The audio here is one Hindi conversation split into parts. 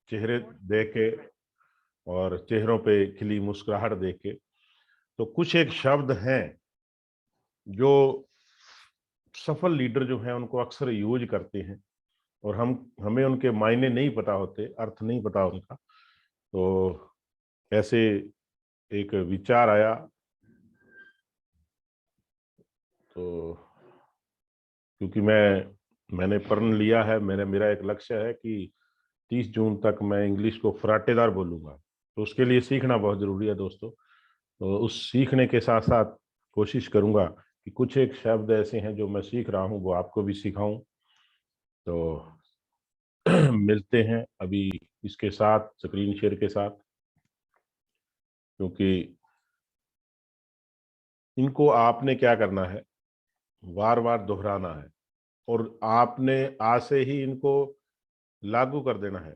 चेहरे देख के और चेहरों पे खिली मुस्कुराहट देख के, तो कुछ एक शब्द हैं जो सफल लीडर जो हैं उनको अक्सर यूज करते हैं, और हमें उनके मायने नहीं पता होते, अर्थ नहीं पता उनका। तो ऐसे एक विचार आया, तो क्योंकि मैंने प्रण लिया है, मेरा एक लक्ष्य है कि 30 जून तक मैं इंग्लिश को फराटेदार बोलूंगा। तो उसके लिए सीखना बहुत जरूरी है दोस्तों। तो उस सीखने के साथ साथ कोशिश करूंगा कि कुछ एक शब्द ऐसे हैं जो मैं सीख रहा हूं वो आपको भी सिखाऊं। तो मिलते हैं अभी इसके साथ, स्क्रीन शेयर के साथ, क्योंकि इनको आपने क्या करना है, बार बार दोहराना है, और आपने आज से ही इनको लागू कर देना है।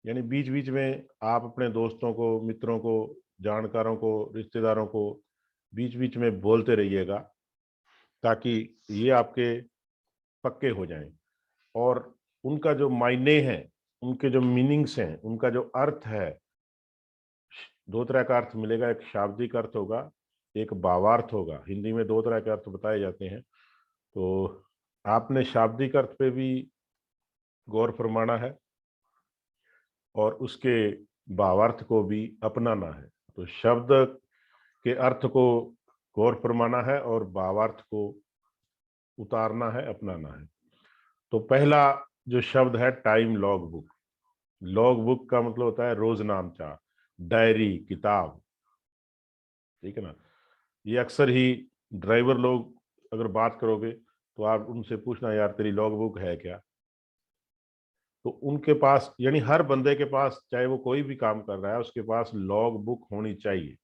यानी बीच बीच में आप अपने दोस्तों को, मित्रों को, जानकारों को, रिश्तेदारों को बीच बीच में बोलते रहिएगा, ताकि ये आपके पक्के हो जाएं। और उनका जो मायने हैं, उनके जो मीनिंग्स हैं, उनका जो अर्थ है, दो तरह का अर्थ मिलेगा। एक शाब्दिक अर्थ होगा, एक भावार्थ होगा। हिंदी में दो तरह के अर्थ बताए जाते हैं। तो आपने शाब्दिक अर्थ पे भी गौर फरमाना है और उसके भावार्थ को भी अपनाना है। तो शब्द के अर्थ को गौर फरमाना है और भावार्थ को उतारना है, अपनाना है। तो पहला जो शब्द है, time log book. Log book का मतलब होता है रोजनामचा, डायरी, किताब। ठीक है ना। ये अक्सर ही ड्राइवर लोग अगर बात करोगे तो आप उनसे पूछना, यार तेरी लॉग बुक है क्या? तो उनके पास, यानी हर बंदे के पास, चाहे वो कोई भी काम कर रहा है, उसके पास लॉग बुक होनी चाहिए।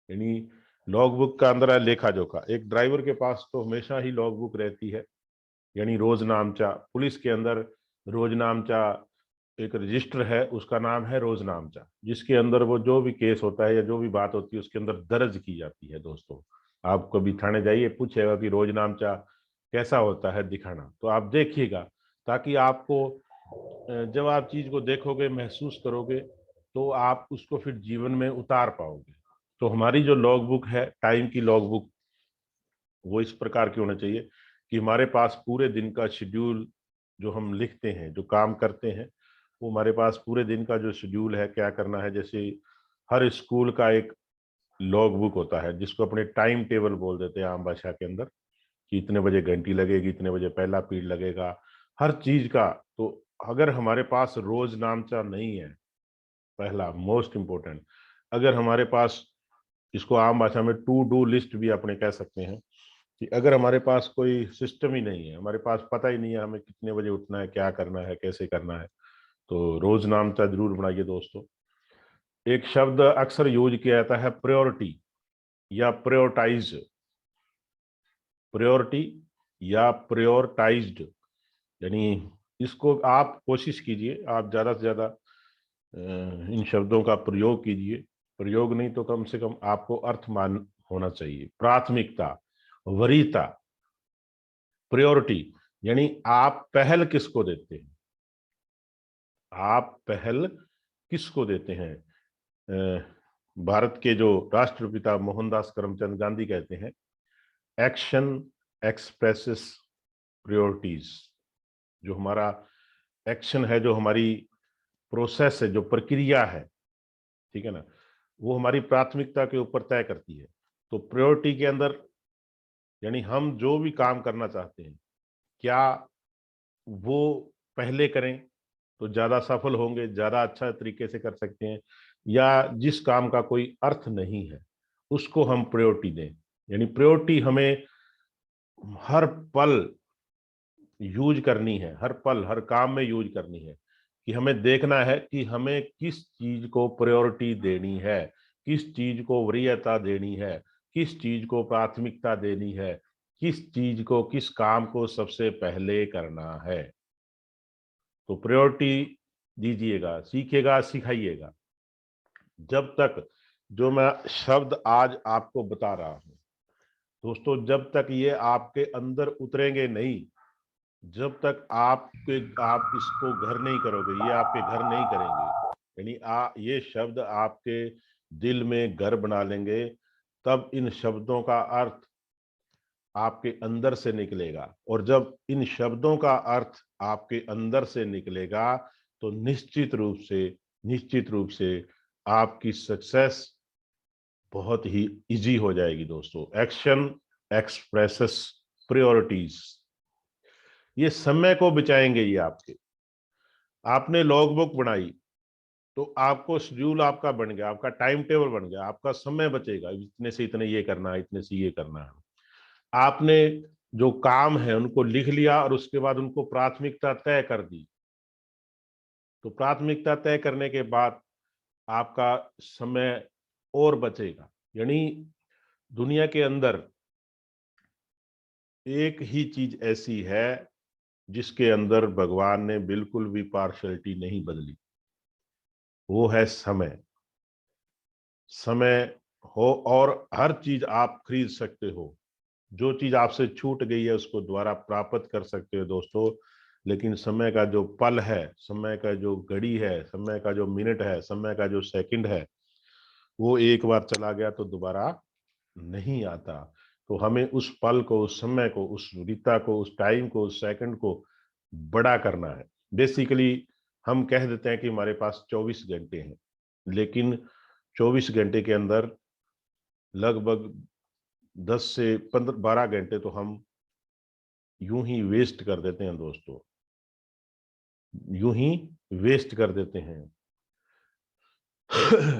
यानी लॉग बुक का अंदर है लेखा जोखा। एक ड्राइवर के पास तो हमेशा ही लॉग बुक रहती है, यानी रोजनामचा। पुलिस के अंदर रोजनामचा एक रजिस्टर है, उसका नाम है रोजनामचा, जिसके अंदर वो जो भी केस होता है या जो भी बात होती है उसके अंदर दर्ज की जाती है। दोस्तों, आप कभी थाने जाइए, पूछेगा कि रोजनामचा कैसा होता है, दिखाना, तो आप देखिएगा, ताकि आपको जब आप चीज को देखोगे, महसूस करोगे, तो आप उसको फिर जीवन में उतार पाओगे। तो हमारी जो लॉग बुक है, टाइम की लॉग बुक, वो इस प्रकार की होना चाहिए कि हमारे पास पूरे दिन का शेड्यूल, जो हम लिखते हैं, जो काम करते हैं, वो हमारे पास पूरे दिन का जो शेड्यूल है, क्या करना है। जैसे हर स्कूल का एक लॉग बुक होता है, जिसको अपने टाइम टेबल बोल देते हैं आम भाषा के अंदर, कि इतने बजे घंटी लगेगी, इतने बजे पहला पीरियड लगेगा, हर चीज का। तो अगर हमारे पास रोज नामचा नहीं है, पहला मोस्ट इम्पोर्टेंट, अगर हमारे पास, इसको आम भाषा में टू डू लिस्ट भी अपने कह सकते हैं, कि अगर हमारे पास कोई सिस्टम ही नहीं है, हमारे पास पता ही नहीं है हमें कितने बजे उठना है, क्या करना है, कैसे करना है, तो रोज नामचा जरूर बनाइए दोस्तों। एक शब्द अक्सर यूज किया जाता है, प्रायोरिटी या प्रायोरिटाइज। प्रायोरिटी या प्रायोरिटाइज्ड, यानी इसको आप कोशिश कीजिए, आप ज्यादा से ज्यादा इन शब्दों का प्रयोग कीजिए। प्रयोग नहीं तो कम से कम आपको अर्थ मान होना चाहिए। प्राथमिकता, वरीयता, प्रायोरिटी, यानी आप पहल किसको देते हैं, आप पहल किसको देते हैं। भारत के जो राष्ट्रपिता मोहनदास करमचंद गांधी कहते हैं, एक्शन एक्सप्रेसेस प्रायोरिटीज। जो हमारा एक्शन है, जो हमारी प्रोसेस है, जो प्रक्रिया है, ठीक है ना, वो हमारी प्राथमिकता के ऊपर तय करती है। तो प्रायोरिटी के अंदर, यानी हम जो भी काम करना चाहते हैं, क्या वो पहले करें तो ज्यादा सफल होंगे, ज्यादा अच्छा तरीके से कर सकते हैं, या जिस काम का कोई अर्थ नहीं है उसको हम प्रायोरिटी दें। यानी प्रायोरिटी हमें हर पल यूज करनी है, हर पल हर काम में यूज करनी है, कि हमें देखना है कि हमें किस चीज को प्रायोरिटी देनी है, किस चीज को वरीयता देनी है, किस चीज को प्राथमिकता देनी है, किस चीज को, किस काम को सबसे पहले करना है। तो प्रायोरिटी दीजिएगा, सीखिएगा, सिखाइएगा। जब तक जो मैं शब्द आज आपको बता रहा हूं दोस्तों, जब तक ये आपके अंदर उतरेंगे नहीं, जब तक आप इसको घर नहीं करोगे, ये आपके घर नहीं करेंगे। यानी ये शब्द आपके दिल में घर बना लेंगे, तब इन शब्दों का अर्थ आपके अंदर से निकलेगा। और जब इन शब्दों का अर्थ आपके अंदर से निकलेगा तो निश्चित रूप से आपकी सक्सेस बहुत ही इजी हो जाएगी दोस्तों। एक्शन एक्सप्रेसेस प्रायोरिटीज, ये समय को बचाएंगे। ये आपने लॉग बुक बनाई तो आपको शेड्यूल आपका बन गया, आपका टाइम टेबल बन गया, आपका समय बचेगा, इतने से इतने ये करना है, इतने से ये करना है। आपने जो काम है उनको लिख लिया और उसके बाद उनको प्राथमिकता तय कर दी। तो प्राथमिकता तय करने के बाद आपका समय और बचेगा। यानी दुनिया के अंदर एक ही चीज ऐसी है जिसके अंदर भगवान ने बिल्कुल भी पार्शलिटी नहीं बदली, वो है समय। समय हो और हर चीज आप खरीद सकते हो। जो चीज आपसे छूट गई है उसको दोबारा प्राप्त कर सकते हो दोस्तों। लेकिन समय का जो पल है, समय का जो घड़ी है, समय का जो मिनट है, समय का जो सेकंड है, वो एक बार चला गया तो दोबारा नहीं आता। तो हमें उस पल को, उस समय को, उस रीता को, उस टाइम को, उस सेकंड को बड़ा करना है। बेसिकली हम कह देते हैं कि हमारे पास 24 घंटे हैं, लेकिन 24 घंटे के अंदर लगभग 10 से 12 घंटे तो हम यूं ही वेस्ट कर देते हैं दोस्तों, यूं ही वेस्ट कर देते हैं।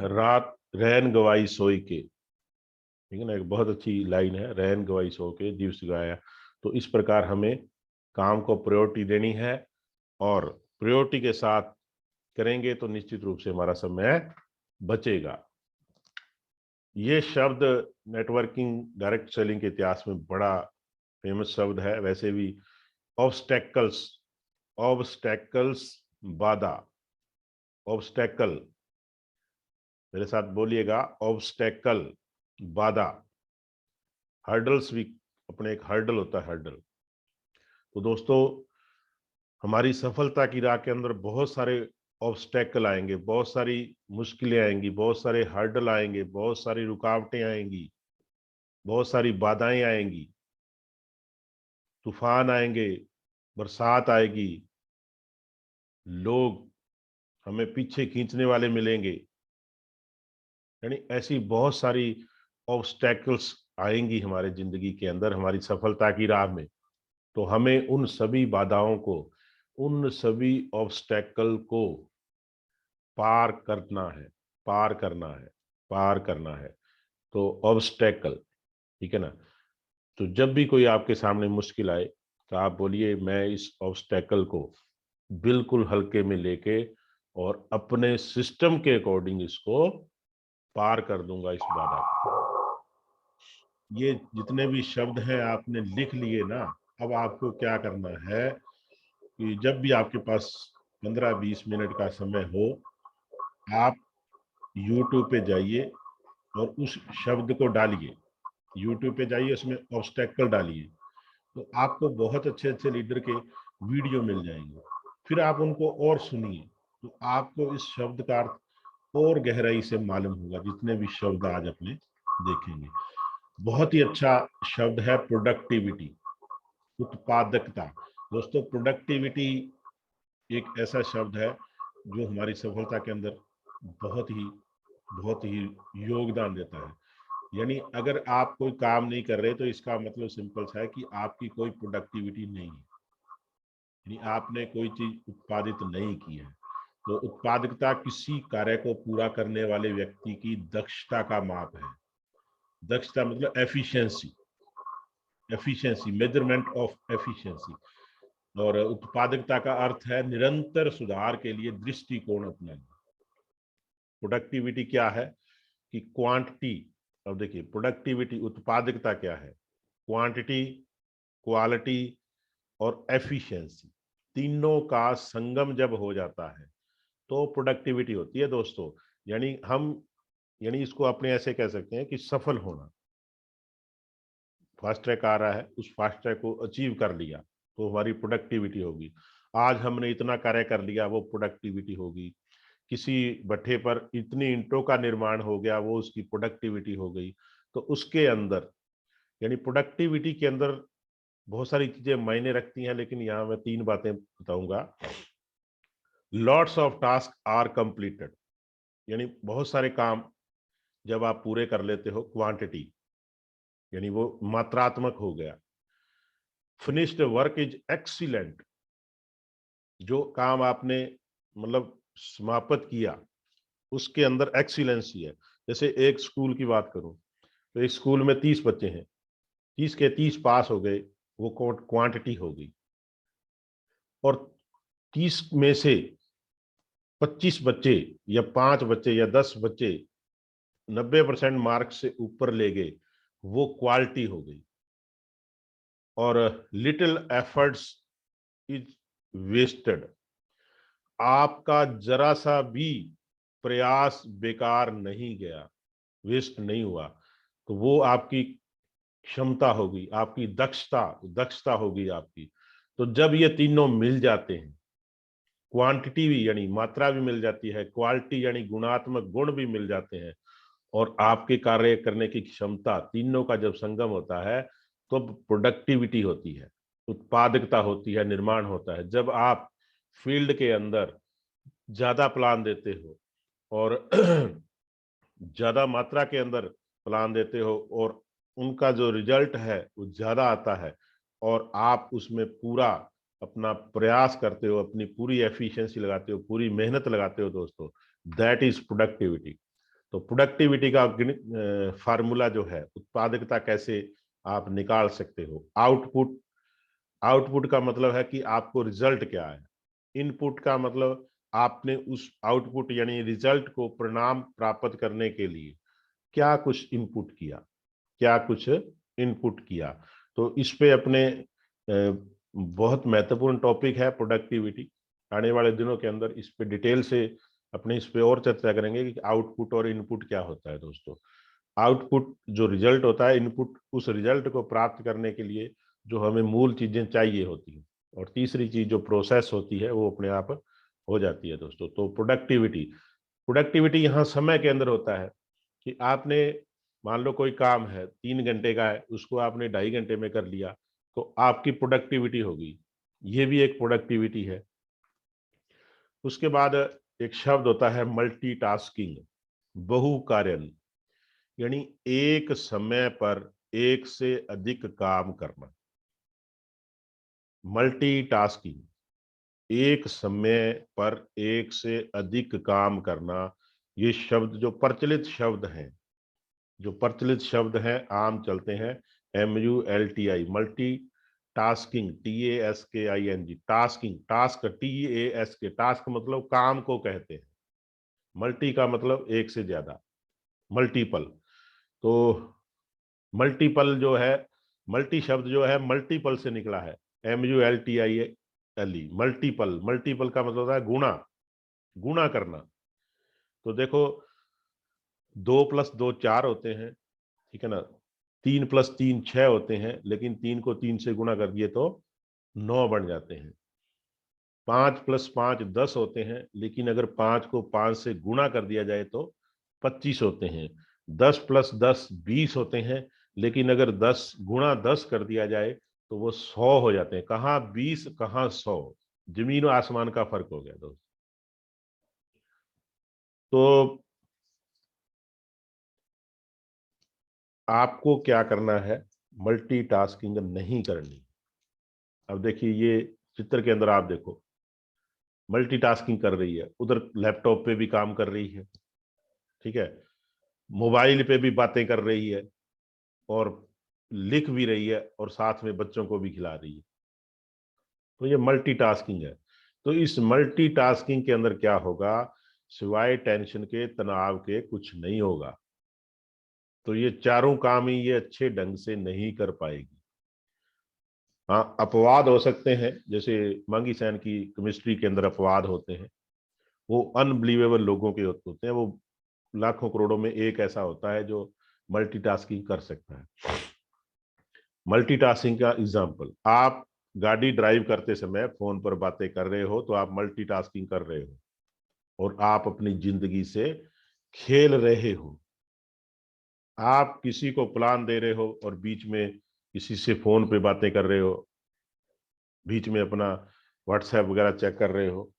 रात रैन गवाई सोई के, ठीक है ना, एक बहुत अच्छी लाइन है, रैन गवाई सो के दिवस गाया। तो इस प्रकार हमें काम को प्रायोरिटी देनी है, और प्रायोरिटी के साथ करेंगे तो निश्चित रूप से हमारा समय बचेगा। ये शब्द नेटवर्किंग डायरेक्ट सेलिंग के इतिहास में बड़ा फेमस शब्द है। वैसे भी ऑब्स्टेकल्स, ऑब्स्टेकल्स, बाधा, ऑब्स्टेकल, मेरे साथ बोलिएगा, ऑब्स्टेकल, बाधा। हर्डल्स भी, अपने एक हर्डल होता है, हर्डल। तो दोस्तों हमारी सफलता की राह के अंदर बहुत सारे ऑब्स्टेकल आएंगे, बहुत सारी मुश्किलें आएंगी, बहुत सारे हर्डल आएंगे, बहुत सारी रुकावटें आएंगी, बहुत सारी बाधाएं आएंगी, तूफान आएंगे, बरसात आएगी, लोग हमें पीछे खींचने वाले मिलेंगे। यानी ऐसी बहुत सारी ऑब्स्टेकल्स आएंगी हमारे जिंदगी के अंदर, हमारी सफलता की राह में। तो हमें उन सभी बाधाओं को, उन सभी ऑब्स्टेकल को पार करना है, पार करना है, पार करना है। तो ऑब्स्टेकल, ठीक है ना। तो जब भी कोई आपके सामने मुश्किल आए तो आप बोलिए, मैं इस ऑब्स्टेकल को बिल्कुल हल्के में लेके और अपने सिस्टम के अकॉर्डिंग इसको पार कर दूंगा, इस बाधा को। ये जितने भी शब्द हैं आपने लिख लिए ना। अब आपको क्या करना है कि जब भी आपके पास 15-20 मिनट का समय हो, आप यूट्यूब पे जाइए और उस शब्द को डालिए। यूट्यूब पे जाइए, उसमें ऑब्स्टेकल डालिए, तो आपको बहुत अच्छे अच्छे लीडर के वीडियो मिल जाएंगे। फिर आप उनको और सुनिए, तो आपको इस शब्द का अर्थ और गहराई से मालूम होगा, जितने भी शब्द आज अपने देखेंगे। बहुत ही अच्छा शब्द है प्रोडक्टिविटी, उत्पादकता। दोस्तों प्रोडक्टिविटी एक ऐसा शब्द है जो हमारी सफलता के अंदर बहुत ही योगदान देता है। यानी अगर आप कोई काम नहीं कर रहे तो इसका मतलब सिंपल सा है कि आपकी कोई प्रोडक्टिविटी नहीं है, यानी आपने कोई चीज उत्पादित नहीं की है। तो उत्पादकता किसी कार्य को पूरा करने वाले व्यक्ति की दक्षता का माप है। दक्षता मतलब efficiency, efficiency, measurement of efficiency. और उत्पादकता का अर्थ है निरंतर सुधार के लिए दृष्टिकोण अपनाना। प्रोडक्टिविटी क्या है कि क्वांटिटी, अब देखिए प्रोडक्टिविटी, उत्पादकता क्या है, क्वांटिटी, क्वालिटी और एफिशिएंसी, तीनों का संगम जब हो जाता है तो प्रोडक्टिविटी होती है दोस्तों। यानी इसको अपने ऐसे कह सकते हैं कि सफल होना। फास्ट ट्रैक आ रहा है, उस फास्ट ट्रैक को अचीव कर लिया, तो हमारी प्रोडक्टिविटी होगी। आज हमने इतना कार्य कर लिया, वो प्रोडक्टिविटी होगी। किसी भट्ठे पर इतनी ईंटों का निर्माण हो गया, वो उसकी प्रोडक्टिविटी हो गई। तो उसके अंदर यानी प्रोडक्टिविटी के अंदर बहुत सारी चीजें मायने रखती हैं, लेकिन यहाँ मैं 3 बातें बताऊंगा। Lots of task are completed, यानी बहुत सारे काम जब आप पूरे कर लेते हो, क्वांटिटी यानी वो मात्रात्मक हो गया। फिनिश्ड वर्क इज एक्सीलेंट, जो काम आपने मतलब समाप्त किया उसके अंदर एक्सीलेंसी है। जैसे एक स्कूल की बात करूं तो एक स्कूल में 30 बच्चे हैं, 30 के 30 पास हो गए, वो क्वांटिटी हो गई। और 30 में से 25 बच्चे या 5 बच्चे या 10 बच्चे 90% मार्क्स से ऊपर ले गए, वो क्वालिटी हो गई। और लिटिल एफर्ट्स इज वेस्टेड, आपका जरा सा भी प्रयास बेकार नहीं गया, वेस्ट नहीं हुआ। तो वो आपकी क्षमता होगी, आपकी दक्षता दक्षता होगी आपकी। तो जब ये तीनों मिल जाते हैं, क्वांटिटी भी यानी मात्रा भी मिल जाती है, क्वालिटी यानी गुणात्मक गुण भी मिल जाते हैं, और आपके कार्य करने की क्षमता, तीनों का जब संगम होता है तो प्रोडक्टिविटी होती है, उत्पादकता होती है, निर्माण होता है। जब आप फील्ड के अंदर ज्यादा प्लान देते हो और ज्यादा मात्रा के अंदर प्लान देते हो और उनका जो रिजल्ट है वो ज्यादा आता है, और आप उसमें पूरा अपना प्रयास करते हो, अपनी पूरी एफिशिएंसी लगाते हो, पूरी मेहनत लगाते हो दोस्तों, दैट इज प्रोडक्टिविटी। तो प्रोडक्टिविटी का फार्मूला जो है, उत्पादकता कैसे आप निकाल सकते हो। आउटपुट, आउटपुट का मतलब है कि आपको रिजल्ट क्या है। इनपुट का मतलब आपने उस आउटपुट यानी रिजल्ट को, परिणाम प्राप्त करने के लिए क्या कुछ इनपुट किया, क्या कुछ इनपुट किया। तो इस पे अपने बहुत महत्वपूर्ण टॉपिक है प्रोडक्टिविटी। आने वाले दिनों के अंदर इस पे डिटेल से अपने इस पे और चर्चा करेंगे कि आउटपुट और इनपुट क्या होता है दोस्तों। आउटपुट जो रिजल्ट होता है, इनपुट उस रिजल्ट को प्राप्त करने के लिए जो हमें मूल चीजें चाहिए होती हैं, और तीसरी चीज जो प्रोसेस होती है वो अपने आप हो जाती है दोस्तों। तो प्रोडक्टिविटी, प्रोडक्टिविटी यहाँ समय के अंदर होता है कि आपने मान लो कोई काम है 3 घंटे का है, उसको आपने 2.5 घंटे में कर लिया, तो आपकी प्रोडक्टिविटी होगी। ये भी एक प्रोडक्टिविटी है। उसके बाद एक शब्द होता है मल्टीटास्किंग, बहु कार्य, यानी एक समय पर एक से अधिक काम करना। मल्टीटास्किंग, एक समय पर एक से अधिक काम करना। ये शब्द जो प्रचलित शब्द हैं, जो प्रचलित शब्द हैं, आम चलते हैं, MULTI, multi tasking, TASKING, tasking, task TASK, task मतलब काम को कहते हैं, मल्टी का मतलब एक से ज्यादा, मल्टीपल। तो मल्टीपल जो है, मल्टी शब्द जो है मल्टीपल से निकला है, MULTILE, मल्टीपल। मल्टीपल का मतलब होता है गुणा, गुणा करना। तो देखो 2+2 4 होते हैं, ठीक है ना। 3+3 6 होते हैं, लेकिन 3 को 3 से गुणा कर दिए तो 9 बन जाते हैं। 5+5 10 होते हैं, लेकिन अगर 5 को 5 से गुणा कर दिया जाए तो 25 होते हैं। 10+10 20 होते हैं, लेकिन अगर 10 गुणा 10 कर दिया जाए तो वो 100 हो जाते हैं। कहाँ 20 कहाँ 100, जमीन और आसमान का फर्क हो गया दोस्त। तो आपको क्या करना है, मल्टीटास्किंग नहीं करनी। अब देखिए ये चित्र के अंदर आप देखो, मल्टीटास्किंग कर रही है, उधर लैपटॉप पे भी काम कर रही है, ठीक है, मोबाइल पे भी बातें कर रही है, और लिख भी रही है, और साथ में बच्चों को भी खिला रही है। तो ये मल्टीटास्किंग है। तो इस मल्टीटास्किंग के अंदर क्या होगा, सिवाय टेंशन के, तनाव के कुछ नहीं होगा। तो ये चारों काम ही ये अच्छे ढंग से नहीं कर पाएगी। हाँ, अपवाद हो सकते हैं, जैसे मांगी सैन की केमिस्ट्री के अंदर अपवाद होते हैं, वो अनबिलीवेबल लोगों के होते हैं, वो लाखों करोड़ों में एक ऐसा होता है जो मल्टीटास्किंग कर सकता है। मल्टीटास्किंग का एग्जांपल, आप गाड़ी ड्राइव करते समय फोन पर बातें कर रहे हो तो आप मल्टीटास्किंग कर रहे हो और आप अपनी जिंदगी से खेल रहे हो। आप किसी को प्लान दे रहे हो और बीच में किसी से फोन पे बातें कर रहे हो, बीच में अपना व्हाट्सएप वगैरह चेक कर रहे हो,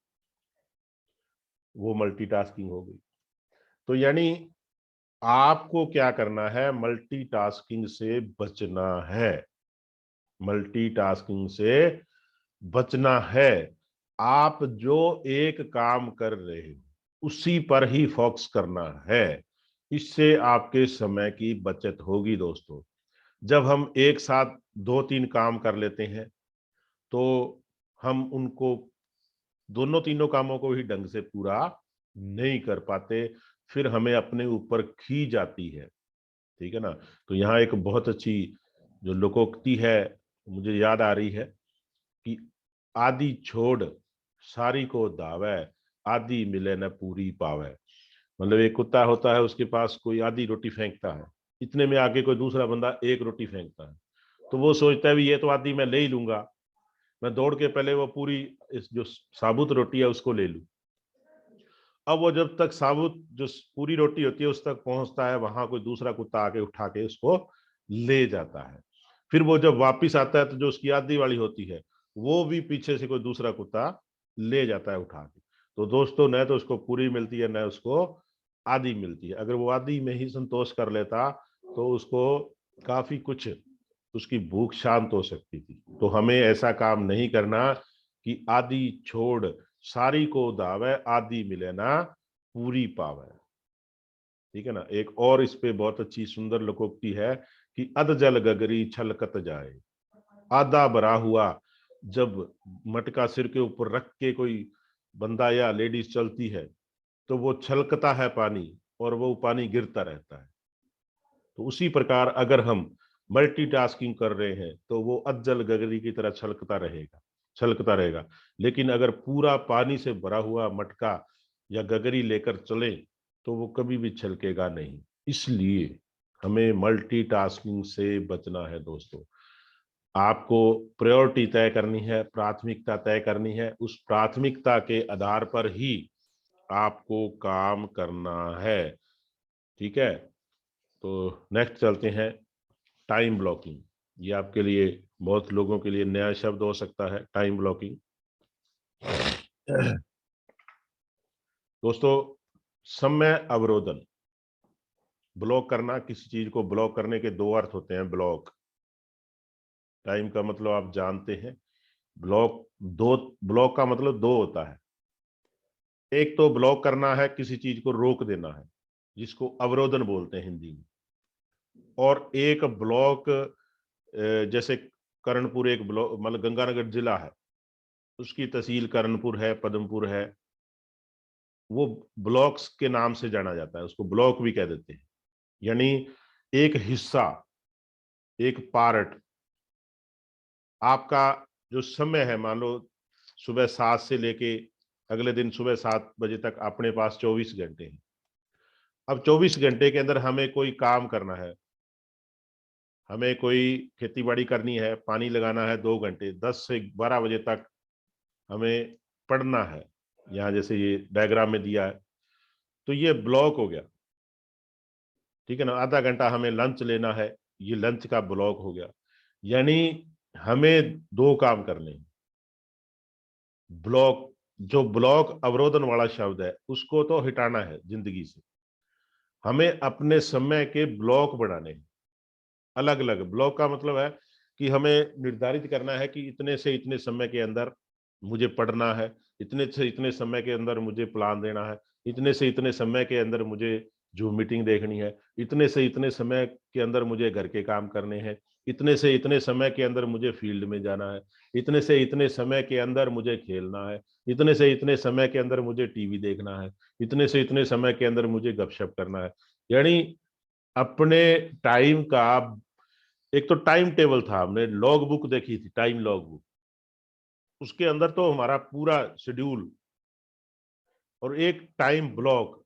वो मल्टीटास्किंग हो गई। तो यानी आपको क्या करना है, मल्टीटास्किंग से बचना है, मल्टीटास्किंग से बचना है। आप जो एक काम कर रहे हो उसी पर ही फोकस करना है, इससे आपके समय की बचत होगी दोस्तों। जब हम एक साथ दो तीन काम कर लेते हैं तो हम उनको दोनों तीनों कामों को ही ढंग से पूरा नहीं कर पाते, फिर हमें अपने ऊपर खींच आती है, ठीक है ना। तो यहाँ एक बहुत अच्छी जो लोकोक्ति है मुझे याद आ रही है कि आदि छोड़ सारी को दावे, आदि मिले न पूरी पावे। मतलब एक कुत्ता होता है, उसके पास कोई आधी रोटी फेंकता है, इतने में आके कोई दूसरा बंदा एक रोटी फेंकता है, तो वो सोचता है भी ये तो आधी मैं ले ही लूंगा, मैं दौड़ के पहले वो पूरी इस जो साबुत रोटी है उसको ले लूं। अब वो जब तक साबुत जो पूरी रोटी होती है उस तक पहुंचता है, वहां कोई दूसरा कुत्ता आके उठा के उसको ले जाता है। फिर वो जब वापिस आता है तो जो उसकी आधी वाली होती है वो भी पीछे से कोई दूसरा कुत्ता ले जाता है उठा के। तो दोस्तों न तो उसको पूरी मिलती है न उसको आधी मिलती है। अगर वो आधी में ही संतोष कर लेता तो उसको काफी कुछ उसकी भूख शांत हो सकती थी। तो हमें ऐसा काम नहीं करना कि आधी छोड़ सारी को दावे, आधी मिले ना पूरी पावे, ठीक है ना। एक और इस पे बहुत अच्छी सुंदर लोकोक्ति है कि अध जल गगरी छलकत जाए। आधा भरा हुआ जब मटका सिर के ऊपर रख के कोई बंदा या लेडीज चलती है तो वो छलकता है पानी और वो पानी गिरता रहता है। तो उसी प्रकार अगर हम मल्टीटास्किंग कर रहे हैं तो वो अज्जल गगरी की तरह छलकता रहेगा, छलकता रहेगा। लेकिन अगर पूरा पानी से भरा हुआ मटका या गगरी लेकर चले तो वो कभी भी छलकेगा नहीं। इसलिए हमें मल्टीटास्किंग से बचना है दोस्तों। आपको प्रायोरिटी तय करनी है, प्राथमिकता तय करनी है, उस प्राथमिकता के आधार पर ही आपको काम करना है, ठीक है। तो नेक्स्ट चलते हैं, टाइम ब्लॉकिंग। ये आपके लिए बहुत लोगों के लिए नया शब्द हो सकता है, टाइम ब्लॉकिंग। दोस्तों, समय अवरोधन, ब्लॉक करना, किसी चीज को ब्लॉक करने के दो अर्थ होते हैं। ब्लॉक टाइम का मतलब आप जानते हैं, ब्लॉक दो, ब्लॉक का मतलब दो होता है। एक तो ब्लॉक करना है, किसी चीज को रोक देना है, जिसको अवरोधन बोलते हैं हिंदी में। और एक ब्लॉक जैसे कर्णपुर एक ब्लॉक, मतलब गंगानगर जिला है, उसकी तहसील कर्णपुर है, पदमपुर है, वो ब्लॉक्स के नाम से जाना जाता है, उसको ब्लॉक भी कह देते हैं। यानी एक हिस्सा, एक पार्ट आपका जो समय है, मान लो सुबह 7 से लेके अगले दिन सुबह 7 बजे तक अपने पास 24 घंटे हैं। अब 24 घंटे के अंदर हमें कोई काम करना है, हमें कोई खेती बाड़ी करनी है, पानी लगाना है 2 घंटे, 10 से 12 बजे तक हमें पढ़ना है, यहाँ जैसे ये डायग्राम में दिया है, तो ये ब्लॉक हो गया, ठीक है ना। आधा घंटा हमें लंच लेना है, ये लंच का ब्लॉक हो गया। यानी हमें दो काम करने हैं। ब्लॉक, जो ब्लॉक अवरोधन वाला शब्द है उसको तो हटाना है जिंदगी से। हमें अपने समय के ब्लॉक बनाने हैं, अलग अलग। ब्लॉक का मतलब है कि हमें निर्धारित करना है कि इतने से इतने समय के अंदर मुझे पढ़ना है, इतने से इतने समय के अंदर मुझे प्लान देना है, इतने से इतने समय के अंदर मुझे जो मीटिंग देखनी है, इतने से इतने समय के अंदर मुझे घर के काम करने हैं, इतने से इतने समय के अंदर मुझे फील्ड में जाना है, इतने से इतने समय के अंदर मुझे खेलना है, इतने से इतने समय के अंदर मुझे टीवी देखना है, इतने से इतने समय के अंदर मुझे गपशप करना है। यानी अपने टाइम का एक तो टाइम टेबल था, हमने लॉग बुक देखी थी, टाइम लॉग बुक, उसके अंदर तो हमारा पूरा शेड्यूल। और एक टाइम ब्लॉक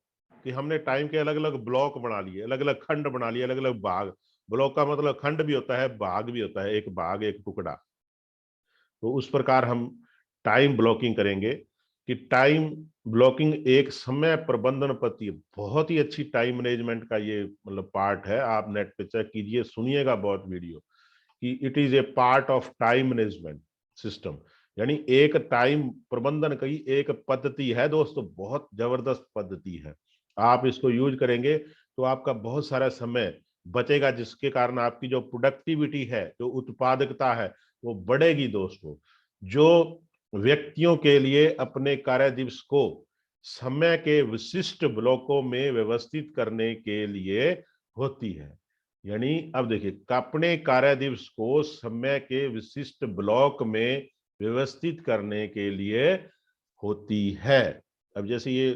कि हमने टाइम के अलग अलग ब्लॉक बना लिए, अलग अलग खंड बना लिए, अलग अलग भाग। ब्लॉक का मतलब खंड भी होता है, भाग भी होता है, एक भाग एक टुकड़ा। तो उस प्रकार हम टाइम ब्लॉकिंग करेंगे कि टाइम ब्लॉकिंग एक समय प्रबंधन पद्धति, बहुत ही अच्छी टाइम मैनेजमेंट का ये मतलब पार्ट है। आप नेट पे चेक कीजिए, सुनिएगा बहुत वीडियो कि it is a part of time management system, यानी एक टाइम प्रबंधन की एक पद्धति है दोस्तों, बहुत जबरदस्त पद्धति है। आप इसको यूज करेंगे तो आपका बहुत सारा समय बचेगा, जिसके कारण आपकी जो प्रोडक्टिविटी है, जो उत्पादकता है, वो बढ़ेगी दोस्तों। जो व्यक्तियों के लिए अपने कार्य दिवस को समय के विशिष्ट ब्लॉकों में व्यवस्थित करने के लिए होती है, यानी अब देखिए, अपने कार्य दिवस को समय के विशिष्ट ब्लॉक में व्यवस्थित करने के लिए होती है। अब जैसे ये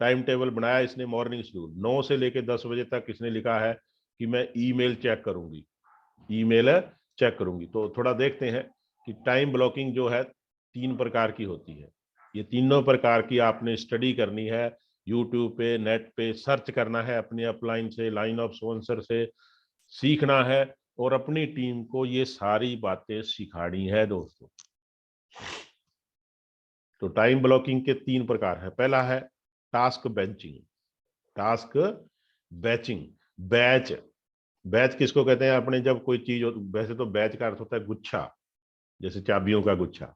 टाइम टेबल बनाया इसने, मॉर्निंग शेड्यूल 9 से लेकर 10 बजे तक इसने लिखा है कि मैं ईमेल चेक करूंगी, ईमेल चेक करूंगी। तो थोड़ा देखते हैं कि टाइम ब्लॉकिंग जो है 3 प्रकार की होती है। ये तीनों प्रकार की आपने स्टडी करनी है, यूट्यूब पे, नेट पे सर्च करना है, अपने अपलाइन से, लाइन ऑफ स्पॉन्सर से सीखना है और अपनी टीम को ये सारी बातें सिखानी है दोस्तों। तो टाइम ब्लॉकिंग के 3 प्रकार है। पहला है task benching, task batching, batch. Batch किसको कहते हैं? अपने जब कोई चीज, वैसे तो बैच का अर्थ होता है गुच्छा, जैसे चाबियों का गुच्छा,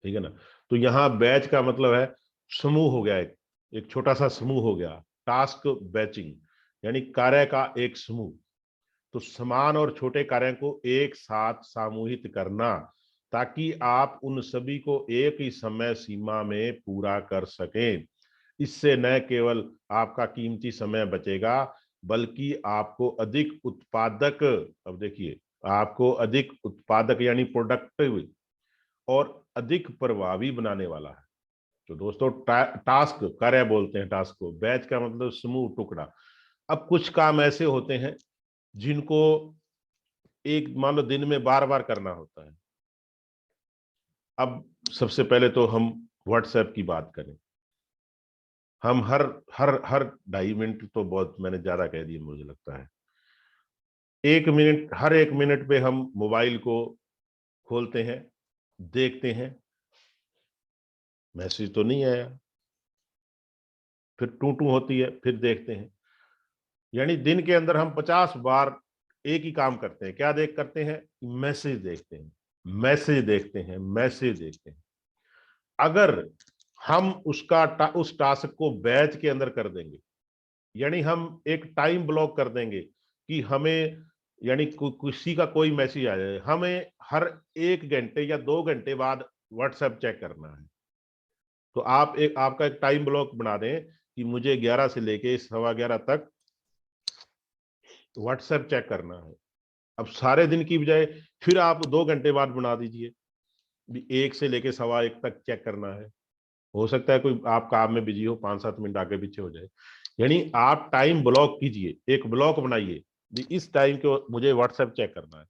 ठीक है ना। तो यहाँ बैच का मतलब है समूह हो गया, एक छोटा सा समूह हो गया। टास्क बैचिंग यानी कार्य का एक समूह। तो समान और छोटे कार्यों को एक साथ सामूहित करना, ताकि आप उन सभी को एक ही समय सीमा में पूरा कर सकें। इससे न केवल आपका कीमती समय बचेगा, बल्कि आपको अधिक उत्पादक, अब देखिए, आपको अधिक उत्पादक यानी प्रोडक्टिव और अधिक प्रभावी बनाने वाला है। तो दोस्तों टास्क कार्य बोलते हैं टास्क को, बैच का मतलब समूह, टुकड़ा। अब कुछ काम ऐसे होते हैं जिनको एक मान लो दिन में बार बार करना होता है। अब सबसे पहले तो हम व्हाट्सएप की बात करें। हम हर हर हर 2.5 मिनट, तो बहुत मैंने ज्यादा कह दिया मुझे लगता है, 1 मिनट, हर 1 मिनट पे हम मोबाइल को खोलते हैं, देखते हैं मैसेज तो नहीं आया, फिर टू टू होती है, फिर देखते हैं। यानी दिन के अंदर हम 50 बार एक ही काम करते हैं। क्या देख करते हैं? मैसेज देखते हैं, मैसेज देखते हैं, मैसेज देखते हैं। अगर हम उस टास्क को बैच के अंदर कर देंगे, यानी हम एक टाइम ब्लॉक कर देंगे कि हमें, यानी किसी का कोई मैसेज आ जाए, हमें हर 1 घंटे या 2 घंटे बाद व्हाट्सएप चेक करना है। तो आप आपका एक टाइम ब्लॉक बना दें कि मुझे 11 से लेके 11:15 तक व्हाट्सएप चेक करना है। अब सारे दिन की बजाय फिर आप 2 घंटे बाद बना दीजिए, 1 से लेके 1:15 तक चेक करना है। हो सकता है कोई आप काम में बिजी हो, 5-7 मिनट आगे पीछे हो जाए। यानी आप टाइम ब्लॉक कीजिए, एक ब्लॉक बनाइए, इस टाइम को मुझे व्हाट्सएप चेक करना है।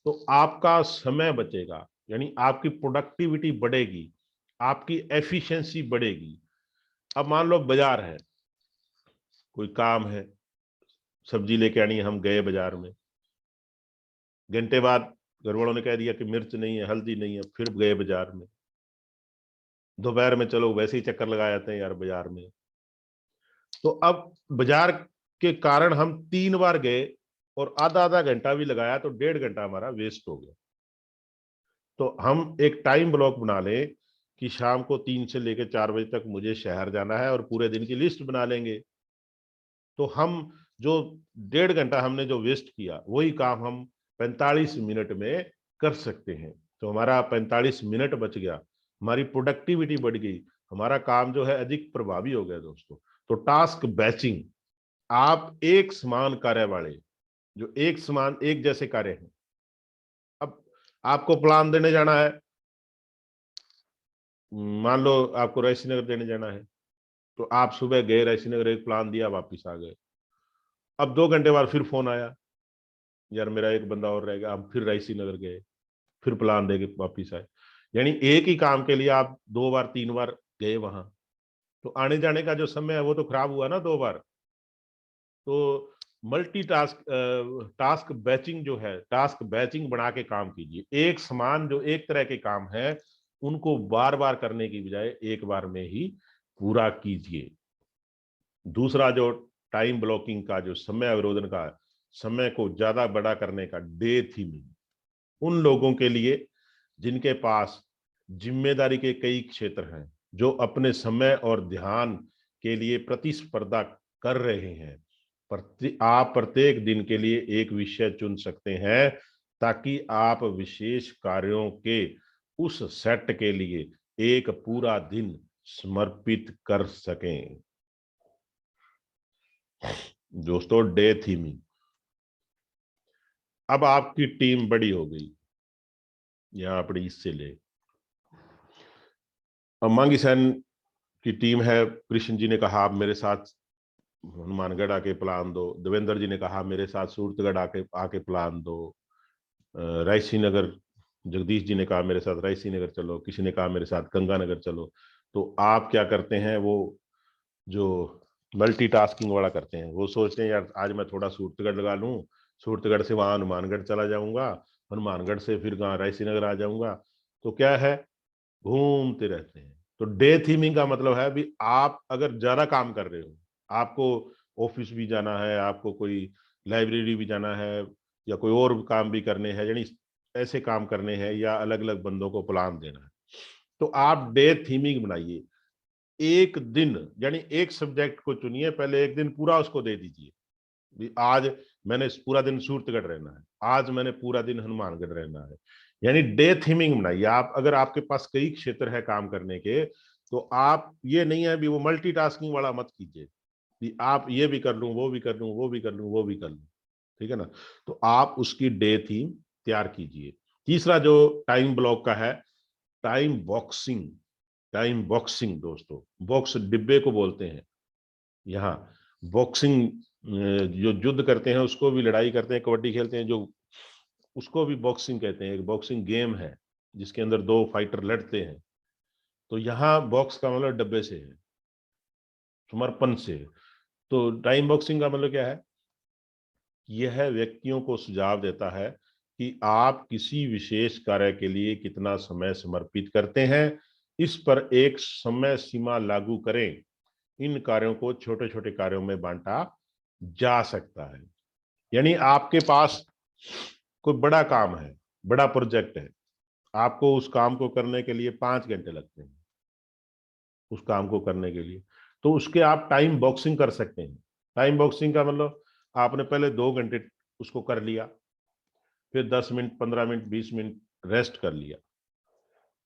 तो आपका समय बचेगा, यानी आपकी प्रोडक्टिविटी बढ़ेगी, आपकी एफिशिएंसी बढ़ेगी। अब मान लो बाजार है, कोई काम है, सब्जी लेके आनी है, हम गए बाजार में, घंटे बाद घर वालों ने कह दिया कि मिर्च नहीं है, हल्दी नहीं है, फिर गए बाजार में। दोपहर में चलो वैसे ही चक्कर लगा जाते हैं यार बाजार में। तो अब बाजार के कारण हम 3 बार गए और आधा आधा घंटा भी लगाया, तो 1.5 घंटा हमारा वेस्ट हो गया। तो हम एक टाइम ब्लॉक बना लें कि शाम को 3 से लेकर 4 बजे तक मुझे शहर जाना है, और पूरे दिन की लिस्ट बना लेंगे। तो हम जो 1.5 घंटा हमने जो वेस्ट किया, वही काम हम 45 मिनट में कर सकते हैं। तो हमारा 45 मिनट बच गया, हमारी प्रोडक्टिविटी बढ़ गई, हमारा काम जो है अधिक प्रभावी हो गया दोस्तों। तो टास्क बैचिंग, आप एक समान कार्य वाले, जो एक समान एक जैसे कार्य हैं। अब आपको प्लान देने जाना है, मान लो आपको रायसी नगर देने जाना है, तो आप सुबह गए रायसी नगर, एक प्लान दिया, वापिस आ गए। अब 2 घंटे बाद फिर फोन आया, यार मेरा एक बंदा और रह गया, हम फिर रायसी नगर गए, फिर प्लान दे के वापिस आए। यानी एक ही काम के लिए आप 2 बार 3 बार गए वहां, तो आने जाने का जो समय है वो तो खराब हुआ ना 2 बार। तो टास्क बैचिंग जो है, टास्क बैचिंग बना के काम कीजिए। एक समान जो एक तरह के काम है उनको बार बार करने की बजाय एक बार में ही पूरा कीजिए। दूसरा जो टाइम ब्लॉकिंग का जो समय अवरोधन का, समय को ज्यादा बड़ा करने का, डे थीमिंग। उन लोगों के लिए जिनके पास जिम्मेदारी के कई क्षेत्र हैं, जो अपने समय और ध्यान के लिए प्रतिस्पर्धा कर रहे हैं, आप प्रत्येक दिन के लिए एक विषय चुन सकते हैं ताकि आप विशेष कार्यों के उस सेट के लिए एक पूरा दिन समर्पित कर सकें। दोस्तों, डे थीमिंग। अब आपकी टीम बड़ी हो गई, यहां अपनी इससे ले मांगी सैन की टीम है। कृष्ण जी ने कहा आप मेरे साथ हनुमानगढ़ आके प्लान दो। देवेंद्र जी ने कहा मेरे साथ सूरतगढ़ आके आके प्लान दो। रायसी नगर, जगदीश जी ने कहा मेरे साथ रायसी नगर चलो। किसी ने कहा मेरे साथ गंगानगर चलो। तो आप क्या करते हैं, वो जो मल्टीटास्किंग वाला करते हैं, वो सोचते हैं यार आज मैं थोड़ा सूरतगढ़ लगा लूं, सूरतगढ़ से वहां हनुमानगढ़ चला जाऊंगा, हनुमानगढ़ से फिर रायसी नगर आ जाऊंगा। तो क्या है, घूमते रहते हैं। तो डे थीमिंग का मतलब है भी आप अगर ज्यादा काम कर रहे हो, आपको ऑफिस भी जाना है, आपको कोई लाइब्रेरी भी जाना है, या कोई और काम भी करने हैं, यानी ऐसे काम करने हैं, या अलग अलग बंदों को प्लान देना है, तो आप डे थीमिंग बनाइए। एक दिन यानी एक सब्जेक्ट को चुनिए, पहले एक दिन पूरा उसको दे दीजिए। आज मैंने पूरा दिन सूरतगढ़ रहना है, आज मैंने पूरा दिन हनुमानगढ़ रहना है। यानी डे थीमिंग बनाइए आप। अगर आपके पास कई क्षेत्र है काम करने के, तो आप ये नहीं है भी वो मल्टीटास्किंग वाला मत कीजिए कि आप ये भी कर लूं, वो भी कर लूं, वो भी कर लूं, वो भी कर लूं। ठीक है ना? तो आप उसकी डे थीम तैयार कीजिए। तीसरा जो टाइम ब्लॉक का है, टाइम बॉक्सिंग। टाइम बॉक्सिंग दोस्तों, बॉक्स डिब्बे को बोलते हैं यहाँ। बॉक्सिंग जो युद्ध करते हैं उसको भी, लड़ाई करते हैं, कबड्डी खेलते हैं जो, उसको भी बॉक्सिंग कहते हैं। एक बॉक्सिंग गेम है जिसके अंदर दो फाइटर लड़ते हैं। तो यहाँ बॉक्स का मतलब डब्बे से है, समर्पण से। तो टाइम बॉक्सिंग का मतलब क्या है? यह व्यक्तियों को सुझाव देता है कि आप किसी विशेष कार्य के लिए कितना समय समर्पित करते हैं, इस पर एक समय सीमा लागू करें। इन कार्यों को छोटे छोटे कार्यों में बांटा जा सकता है। यानी आपके पास कोई बड़ा काम है, बड़ा प्रोजेक्ट है, आपको उस काम को करने के लिए 5 घंटे लगते हैं, उस काम को करने के लिए, तो उसके आप टाइम बॉक्सिंग कर सकते हैं। टाइम बॉक्सिंग का मतलब आपने पहले 2 घंटे उसको कर लिया, फिर 10 मिनट, 15 मिनट, 20 मिनट रेस्ट कर लिया।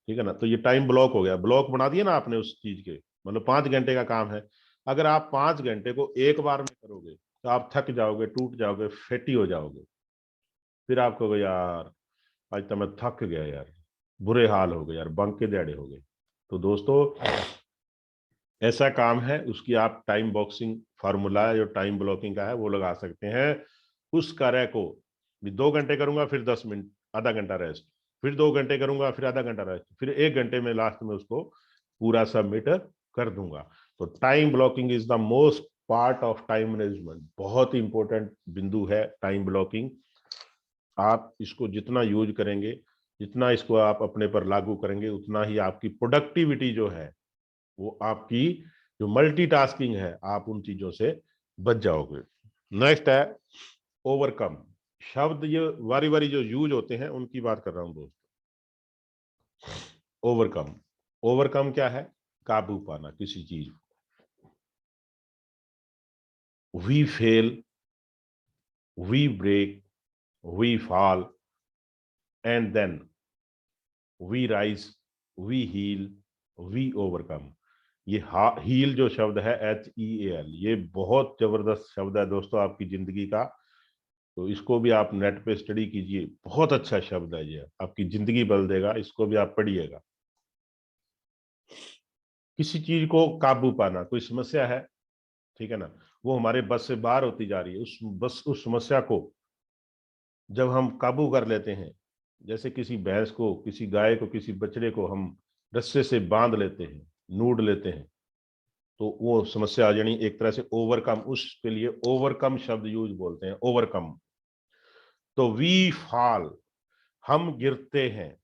ठीक है ना? तो ये टाइम ब्लॉक हो गया, ब्लॉक बना दिया ना आपने उस चीज के। मतलब 5 घंटे का काम है, अगर आप 5 घंटे को एक बार में करोगे तो आप थक जाओगे, टूट जाओगे, फेटी हो जाओगे। फिर आप कहोगे यार आज तो मैं थक गया यार, बुरे हाल हो गए यार, बंके दिहाड़े हो गए। तो दोस्तों, ऐसा काम है, उसकी आप टाइम बॉक्सिंग फार्मूला जो टाइम ब्लॉकिंग का है वो लगा सकते हैं। उस कार्य को भी 2 घंटे करूंगा, फिर 10 मिनट, आधा घंटा रेस्ट, फिर 2 घंटे करूंगा, फिर आधा घंटा रेस्ट, फिर 1 घंटे में लास्ट में उसको पूरा सबमिट कर दूंगा। तो time blocking is the most part of time management. बहुत ही इंपॉर्टेंट बिंदु है टाइम ब्लॉकिंग। आप इसको जितना यूज करेंगे, जितना इसको आप अपने पर लागू करेंगे, उतना ही आपकी प्रोडक्टिविटी जो है, वो आपकी जो मल्टीटास्किंग है, आप उन चीजों से बच जाओगे। नेक्स्ट है ओवरकम। शब्द ये बारी बारी जो यूज होते हैं उनकी बात कर रहा हूं दोस्त। ओवरकम, ओवरकम क्या है? काबू पाना किसी चीज। We fail, we break, we fall, and then we rise, we heal, we overcome. ये हील जो शब्द है, HEAL, ये बहुत जबरदस्त शब्द है दोस्तों आपकी जिंदगी का। तो इसको भी आप नेट पे स्टडी कीजिए, बहुत अच्छा शब्द है ये, आपकी जिंदगी बदल देगा। इसको भी आप पढ़िएगा। किसी चीज को काबू पाना, कोई समस्या है, ठीक है ना, वो हमारे बस से बाहर होती जा रही है, उस समस्या को जब हम काबू कर लेते हैं, जैसे किसी भैंस को, किसी गाय को, किसी बछड़े को हम रस्से से बांध लेते हैं, नूड लेते हैं, तो वो समस्या यानी एक तरह से ओवरकम, उसके लिए ओवरकम शब्द यूज बोलते हैं, ओवरकम। तो वी फॉल, हम गिरते हैं,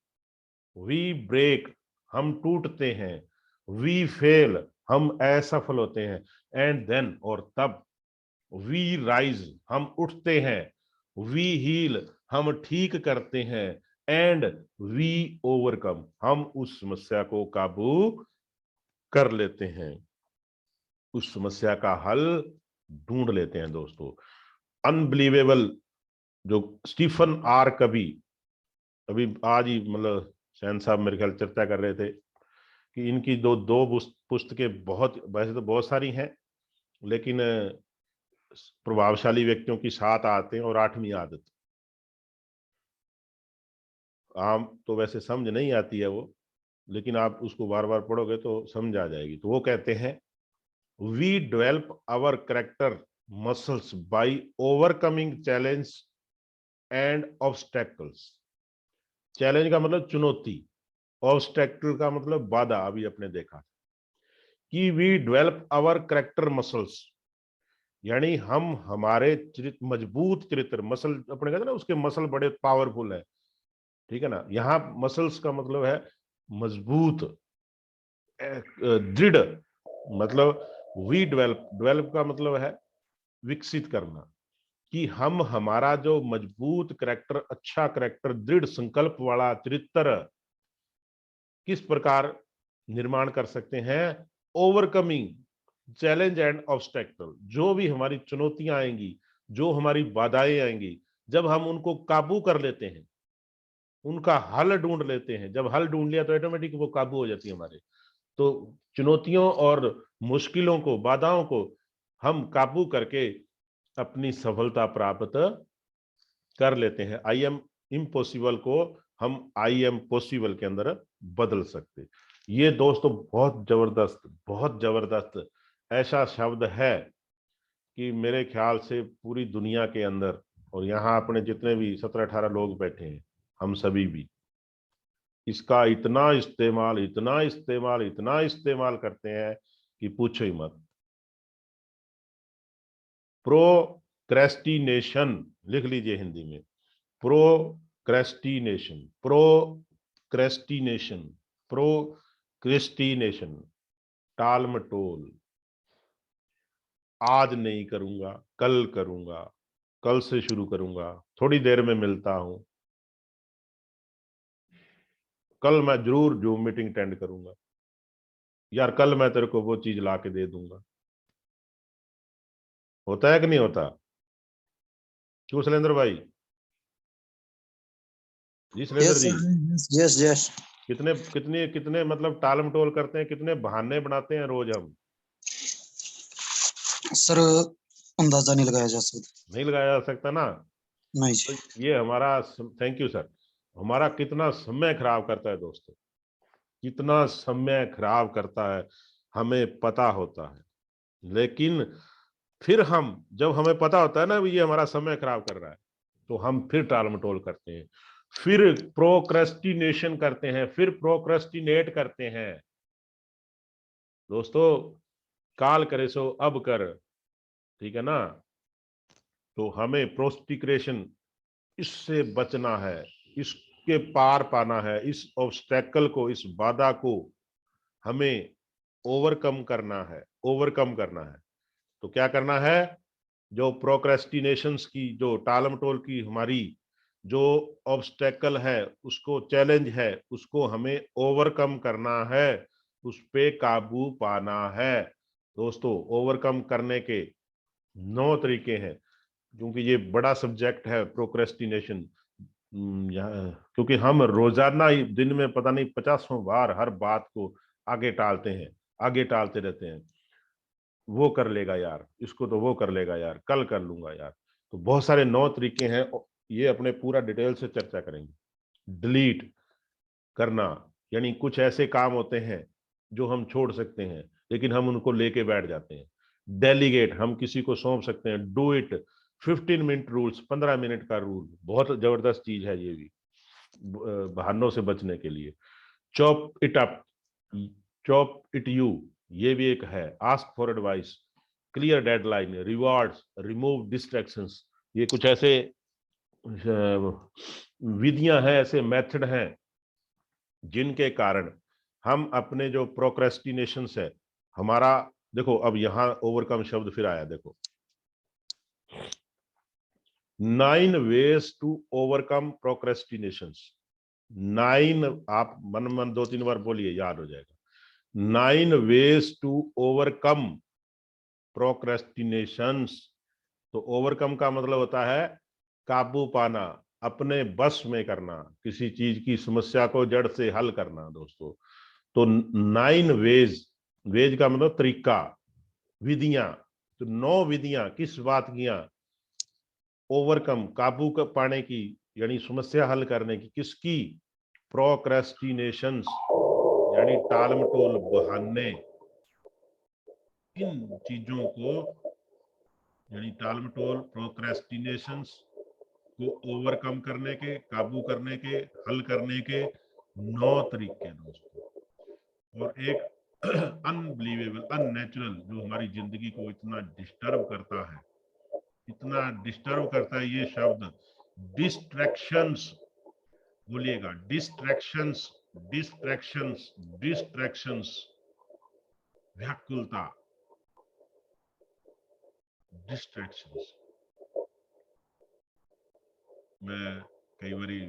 वी ब्रेक, हम टूटते हैं, वी फेल, हम असफल होते हैं, एंड देन, और तब, वी राइज, हम उठते हैं, वी हील, हम ठीक करते हैं, एंड वी ओवरकम, हम उस समस्या को काबू कर लेते हैं, उस समस्या का हल ढूंढ लेते हैं। दोस्तों, अनबिलीवेबल, जो स्टीफन आर कवी, अभी आज ही मतलब सैन साहब मेरे ख्याल चर्चा कर रहे थे कि इनकी दो दो पुस्तकें बहुत, वैसे तो बहुत सारी हैं, लेकिन प्रभावशाली व्यक्तियों की 7 आते हैं और 8वीं आदत, आम तो वैसे समझ नहीं आती है वो, लेकिन आप उसको बार बार पढ़ोगे तो समझ आ जाएगी। तो वो कहते हैं, we develop our character muscles by overcoming challenge and obstacles. Challenge का मतलब चुनौती, ऑब्स्टेकल का मतलब बाधा। अभी आपने देखा कि we develop our character muscles, यानी हम हमारे मजबूत चरित्र, मसल अपने कहते हैं ना, उसके मसल बड़े पावरफुल है, ठीक है ना। यहाँ मसल्स का मतलब है मजबूत, दृढ़, मतलब वी डेवलप, डेवलप का मतलब है विकसित करना, कि हम हमारा जो मजबूत करैक्टर, अच्छा करैक्टर, दृढ़ संकल्प वाला चरित्र किस प्रकार निर्माण कर सकते हैं। ओवरकमिंग चैलेंज एंड ऑब्स्टेकल, जो भी हमारी चुनौतियां आएंगी, जो हमारी बाधाएं आएंगी, जब हम उनको काबू कर लेते हैं, उनका हल ढूंढ लेते हैं, जब हल ढूंढ लिया तो ऑटोमेटिक वो काबू हो जाती है हमारे। तो चुनौतियों और मुश्किलों को, बाधाओं को हम काबू करके अपनी सफलता प्राप्त कर लेते हैं। आई एम इम्पॉसिबल को हम आई एम पॉसिबल के अंदर बदल सकते। ये दोस्तों बहुत जबरदस्त, बहुत जबरदस्त ऐसा शब्द है कि मेरे ख्याल से पूरी दुनिया के अंदर, और यहाँ अपने जितने भी 17-18 लोग बैठे हैं, हम सभी भी इसका इतना इस्तेमाल, इतना इस्तेमाल, इतना इस्तेमाल करते हैं कि पूछो ही मत। प्रोक्रेस्टिनेशन लिख लीजिए हिंदी में, प्रोक्रेस्टिनेशन, प्रोक्रेस्टिनेशन, प्रोक्रेस्टिनेशन, टाल मटोल, आज नहीं करूंगा, कल करूंगा, कल से शुरू करूंगा, थोड़ी देर में मिलता हूं, कल मैं जरूर जूम मीटिंग अटेंड करूंगा, यार कल मैं तेरे को वो चीज ला के दे दूंगा। होता है कि नहीं होता? क्यों शैलेंद्र भाई? जी शैलेंद्र यस जी, यस यस। कितने कितने कितने मतलब टाल मटोल करते हैं, कितने बहाने बनाते हैं रोज हम। सर अंदाजा नहीं लगाया जा सकता। नहीं लगाया जा सकता ना। नहीं तो जी। ये हमारा, थैंक यू सर, हमारा कितना समय खराब करता है दोस्तों, कितना समय खराब करता है, हमें पता होता है। लेकिन फिर हम, जब हमें पता होता है ना ये हमारा समय खराब कर रहा है, तो हम फिर टाल मटोल करते हैं, फिर प्रोक्रेस्टिनेशन करते हैं, फिर प्रोक्रेस्टिनेट करते हैं। दोस्तों, काल करे सो अब कर, ठीक है ना। तो हमें प्रोस्टिक्रेशन, इससे बचना है, इसके पार पाना है, इस ऑब्स्टेकल को, इस बाधा को हमें ओवरकम करना है, ओवरकम करना है। तो क्या करना है? जो प्रोक्रेस्टिनेशंस की, जो टालमटोल की हमारी जो ऑब्स्टेकल है, उसको चैलेंज है, उसको हमें ओवरकम करना है, उस पे काबू पाना है। दोस्तों, ओवरकम करने के 9 तरीके हैं, क्योंकि ये बड़ा सब्जेक्ट है प्रोक्रेस्टिनेशन। क्योंकि हम रोजाना ही दिन में पता नहीं 50 बार हर बात को आगे टालते हैं, आगे टालते रहते हैं। वो कर लेगा यार, इसको तो वो कर लेगा यार, कल कर लूंगा यार। तो बहुत सारे 9 तरीके हैं, ये अपने पूरा डिटेल से चर्चा करेंगे। डिलीट करना, यानी कुछ ऐसे काम होते हैं जो हम छोड़ सकते हैं, लेकिन हम उनको लेके बैठ जाते हैं। डेलीगेट, हम किसी को सौंप सकते हैं। Do it, 15 minute rules, 15 minute का रूल, बहुत जबरदस्त चीज है ये भी बहानों से बचने के लिए। Chop it up, chop it you, ये भी एक है। Ask for advice, clear deadline, rewards, remove distractions. ये कुछ ऐसे विधियां हैं, ऐसे मेथड हैं जिनके कारण हम अपने जो प्रोक्रेस्टिनेशंस है हमारा, देखो अब यहां ओवरकम शब्द फिर आया, देखो 9 ways टू ओवरकम प्रोक्रेस्टिनेशंस। 9, आप मन मन 2-3 बार बोलिए, याद हो जाएगा। 9 ways टू ओवरकम प्रोक्रेस्टिनेशंस। तो ओवरकम का मतलब होता है काबू पाना, अपने बस में करना, किसी चीज की समस्या को जड़ से हल करना दोस्तों। तो 9 वेज, वेज का मतलब तरीका, विधियां। तो 9 विधियां किस बात की? ओवरकम, काबू पाने की, यानी समस्या हल करने की। किसकी? प्रोक्रेस्टिनेशंस, यानी टाल मटोल, बहाने। इन चीजों को, यानी टाल मटोल, प्रोक्रेस्टिनेशंस को ओवरकम करने के, काबू करने के, हल करने के 9 तरीके दोस्तों। और एक अनबिलीवेबल, अननेचुरल, जो हमारी जिंदगी को इतना डिस्टर्ब करता है, इतना डिस्टर्ब करता है ये शब्द, डिस्ट्रैक्शंस। बोलिएगा, डिस्ट्रैक्शंस, डिस्ट्रैक्शंस, डिस्ट्रैक्शंस। व्याकुलता, डिस्ट्रैक्शंस। मैं कई बारी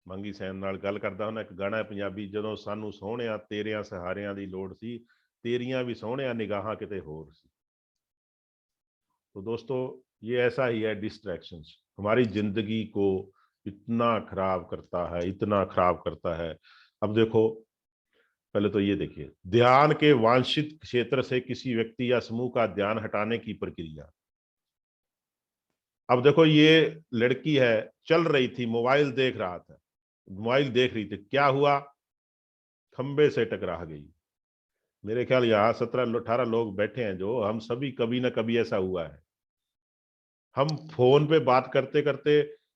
ਮੰਗੀ ਸੈਨ ਨਾਲ ਗੱਲ ਕਰਦਾ ਹੁੰਦਾ, ਇੱਕ ਗਾਣਾ ਪੰਜਾਬੀ, ਜਦੋਂ ਸਾਨੂੰ ਸੋਹਣਿਆ ਤੇਰਿਆਂ ਸਹਾਰਿਆਂ ਦੀ ਲੋੜ ਸੀ, तेरियां भी सोहणिया निगाहां किते होर सी। तो दोस्तों ये ऐसा ही है, डिस्ट्रैक्शंस हमारी जिंदगी को इतना खराब करता है, इतना खराब करता है। अब देखो, पहले तो ये देखिए, ध्यान के वांछित क्षेत्र से किसी व्यक्ति या समूह का ध्यान हटाने की प्रक्रिया। अब देखो, ये लड़की है, चल रही थी, मोबाइल देख रहा था, मोबाइल देख रही थी, क्या हुआ? खंबे से टकरा गई। मेरे ख्याल यहाँ 17-18 लोग बैठे हैं, जो हम सभी कभी ना कभी ऐसा हुआ है। हम फोन पे बात करते करते,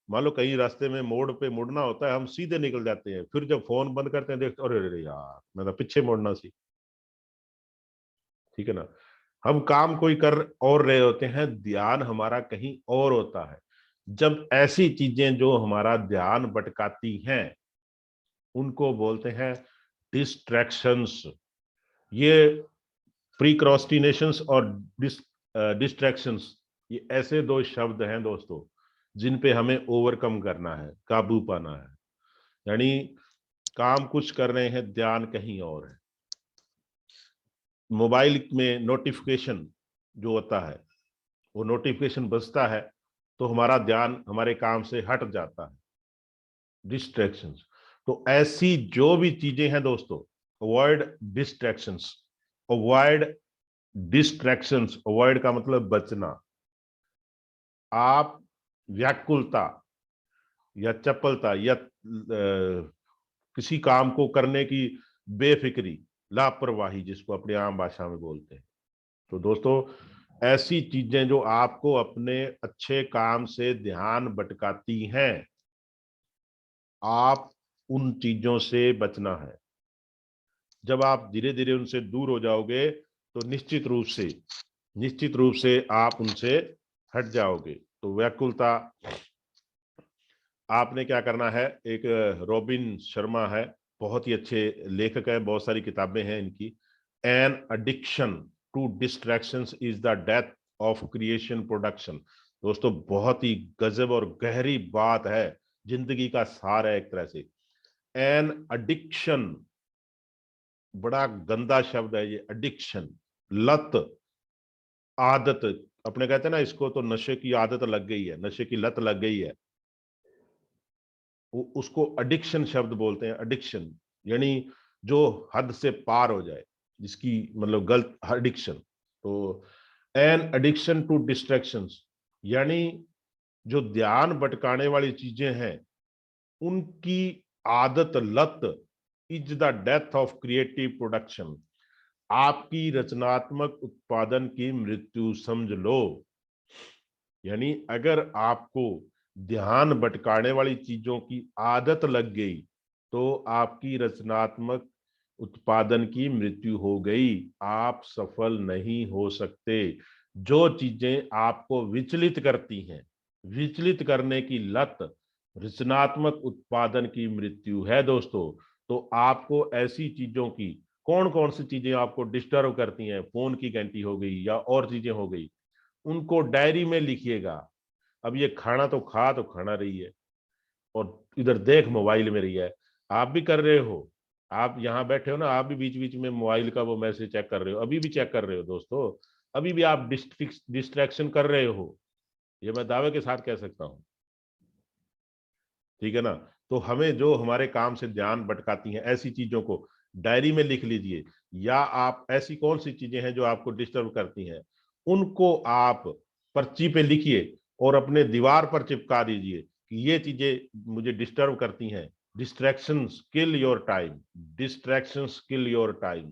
मान लो कहीं रास्ते में मोड़ पे मुड़ना होता है, हम सीधे निकल जाते हैं, फिर जब फोन बंद करते हैं देखते, अरे अरे यार, मैं तो पीछे मुड़ना सी। ठीक है ना? हम काम कोई कर और रहे होते हैं, ध्यान हमारा कहीं और होता है। जब ऐसी चीजें जो हमारा ध्यान भटकाती हैं, उनको बोलते हैं डिस्ट्रैक्शंस। ये प्रीक्रोस्टिनेशंस और डिस्ट्रैक्शंस, ये ऐसे 2 शब्द हैं दोस्तों, जिन पे हमें ओवरकम करना है, काबू पाना है। यानी काम कुछ कर रहे हैं, ध्यान कहीं और है। मोबाइल में नोटिफिकेशन जो होता है, वो नोटिफिकेशन बजता है तो हमारा ध्यान हमारे काम से हट जाता है, डिस्ट्रैक्शंस। तो ऐसी जो भी चीजें हैं दोस्तों, avoid distractions, avoid distractions. Avoid का मतलब बचना। आप व्याकुलता या चपलता या किसी काम को करने की बेफिक्री, लापरवाही, जिसको अपने आम भाषा में बोलते हैं। तो दोस्तों, ऐसी चीजें जो आपको अपने अच्छे काम से ध्यान भटकाती हैं, आप उन चीजों से बचना है। जब आप धीरे धीरे उनसे दूर हो जाओगे तो निश्चित रूप से आप उनसे हट जाओगे। तो व्याकुलता, आपने क्या करना है, एक रॉबिन शर्मा है, बहुत ही अच्छे लेखक है, बहुत सारी किताबें हैं इनकी। An addiction to distractions is the death of creation production. दोस्तों, बहुत ही गजब और गहरी बात है, जिंदगी का सार है एक तरह से। एन एडिक्शन, बड़ा गंदा शब्द है ये, एडिक्शन, लत, आदत। अपने कहते हैं ना, इसको तो नशे की आदत लग गई है, नशे की लत लग गई है, उसको एडिक्शन शब्द बोलते हैं। एडिक्शन यानी जो हद से पार हो जाए, जिसकी मतलब गलत एडिक्शन। तो एन एडिक्शन टू डिस्ट्रैक्शंस, यानी जो ध्यान भटकाने वाली चीजें हैं, उनकी आदत, लत, is the death of creative production. आपकी रचनात्मक उत्पादन की मृत्यु समझ लो। यानी अगर आपको ध्यान भटकाने वाली चीजों की आदत लग गई, तो आपकी रचनात्मक उत्पादन की मृत्यु हो गई, आप सफल नहीं हो सकते। जो चीजें आपको विचलित करती हैं, विचलित करने की लत रचनात्मक उत्पादन की मृत्यु है दोस्तों। तो आपको ऐसी चीजों की, कौन कौन सी चीजें आपको डिस्टर्ब करती हैं, फोन की घंटी हो गई या और चीजें हो गई, उनको डायरी में लिखिएगा। अब ये खाना तो खाना रही है और इधर देख मोबाइल में रही है। आप भी कर रहे हो, आप यहाँ बैठे हो ना, आप भी बीच बीच में मोबाइल का वो मैसेज चेक कर रहे हो, अभी भी चेक कर रहे हो दोस्तों, अभी भी आप डिस्ट्रैक्शन कर रहे हो, ये मैं दावे के साथ कह सकता हूँ। ठीक है ना। तो हमें जो हमारे काम से ध्यान भटकाती हैं ऐसी चीजों को डायरी में लिख लीजिए, या आप ऐसी कौन सी चीजें हैं जो आपको डिस्टर्ब करती हैं, उनको आप पर्ची पे लिखिए और अपने दीवार पर चिपका दीजिए कि ये चीजें मुझे डिस्टर्ब करती हैं। Distractions kill your time, distractions kill your time,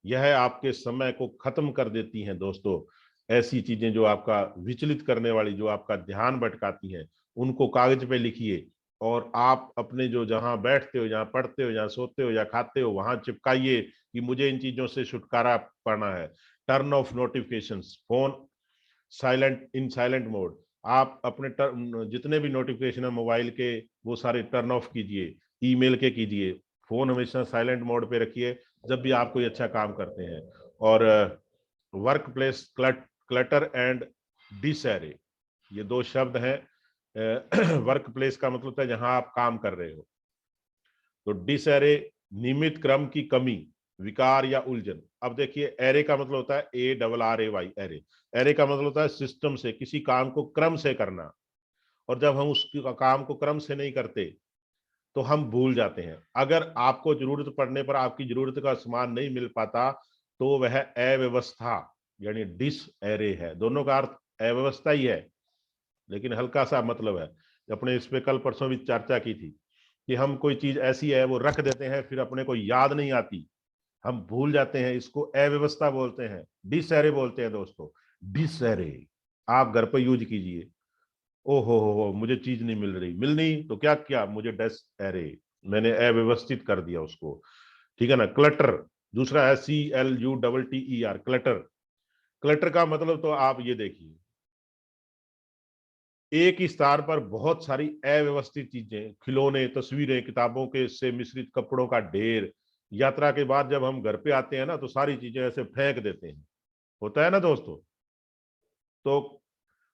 यह आपके समय को खत्म कर देती हैं दोस्तों। ऐसी चीजें जो आपका विचलित करने वाली, जो आपका ध्यान भटकाती हैं, उनको कागज पे लिखिए और आप अपने जो जहां बैठते हो, जहां पढ़ते हो, जहां सोते हो या खाते हो, वहां चिपकाइए कि मुझे इन चीजों से छुटकारा पाना है। Turn off notifications, phone silent, इन साइलेंट मोड। आप अपने जितने भी नोटिफिकेशन है मोबाइल के, वो सारे टर्न ऑफ कीजिए, ईमेल के कीजिए। फोन हमेशा साइलेंट मोड पे रखिए जब भी आप कोई अच्छा काम करते हैं। और वर्क प्लेस क्लटर एंड डिसएरे, ये दो शब्द हैं। वर्क प्लेस का मतलब होता है जहां आप काम कर रहे हो, तो डिसएरे नियमित क्रम की कमी, विकार या उलझन। अब देखिए, एरे का मतलब होता है ARRAY, एरे। एरे का मतलब होता है सिस्टम से किसी काम को क्रम से करना, और जब हम उस काम को क्रम से नहीं करते तो हम भूल जाते हैं। अगर आपको जरूरत पड़ने पर आपकी जरूरत का सामान नहीं मिल पाता तो वह अव्यवस्था यानी डिस एरे है। दोनों का अर्थ अव्यवस्था ही है, लेकिन हल्का सा मतलब है। अपने इस पे कल परसों भी चर्चा की थी कि हम कोई चीज ऐसी है वो रख देते हैं, फिर अपने को याद नहीं आती, हम भूल जाते हैं, इसको अव्यवस्था बोलते हैं, डिसएरे बोलते हैं दोस्तों। डिसएरे आप घर पर यूज कीजिए। ओ हो, मुझे चीज नहीं मिल रही, मिल नहीं तो क्या किया, मुझे डिसएरे, मैंने अव्यवस्थित कर दिया उसको। ठीक है ना। क्लटर दूसरा है CLUTTER, क्लटर। क्लटर का मतलब तो आप ये देखिए, एक ही स्थान पर बहुत सारी अव्यवस्थित चीजें, खिलौने, तस्वीरें, किताबों के से मिश्रित कपड़ों का ढेर। यात्रा के बाद जब हम घर पे आते हैं ना तो सारी चीजें ऐसे फेंक देते हैं, होता है ना दोस्तों। तो